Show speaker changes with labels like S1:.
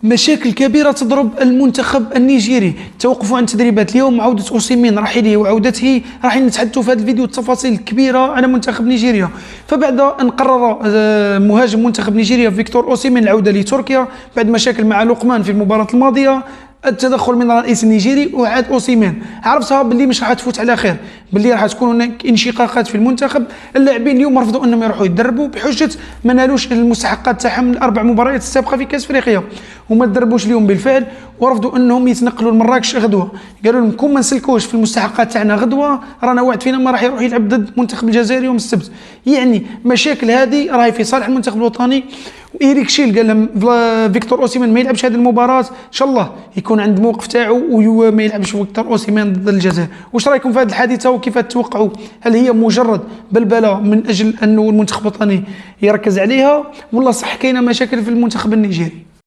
S1: مشاكل كبيرة تضرب المنتخب النيجيري. توقفوا عن التدريبات اليوم، عودة أوسيمين رحيله وعودته، راح نتحدثوا في هذا الفيديو التفاصيل الكبيرة على منتخب نيجيريا. فبعد أن قرر مهاجم منتخب نيجيريا فيكتور أوسيمين العودة لتركيا بعد مشاكل مع لقمان في المباراة الماضية، التدخل من الرئيس النيجيري وعاد أوسيمين، عرفتها باللي مش راح تفوت على خير، باللي راح تكون هناك انشقاقات في المنتخب. اللاعبين اليوم رفضوا انهم يروحوا يتدربوا بحجه ما نالوش المستحقات تاعهم من الاربع مباريات السابقه في كاس افريقيا، وما تدربوش اليوم بالفعل، ورفضوا انهم يتنقلوا لمراكش غدوه. قالوا لهم كون ما نسلكوش في المستحقات تاعنا غدوه رانا واحد فينا ما راح يروح يلعب ضد منتخب الجزائر يوم السبت. يعني مشاكل هذه راهي في صالح المنتخب الوطني. وإيريك شيل قال لهم فيكتور أوسيمين ما يلعبش هذه المباراة، إن شاء الله يكون عند موقف تاعو وما يلعبش فيكتور أوسيمين ضد الجزائر. واش رايكم في هذه الحادثة وكيف تتوقعوا؟ هل هي مجرد بلبلة من أجل أنه المنتخب الوطني يركز عليها، ولا صح كاينة مشاكل في المنتخب النيجيري؟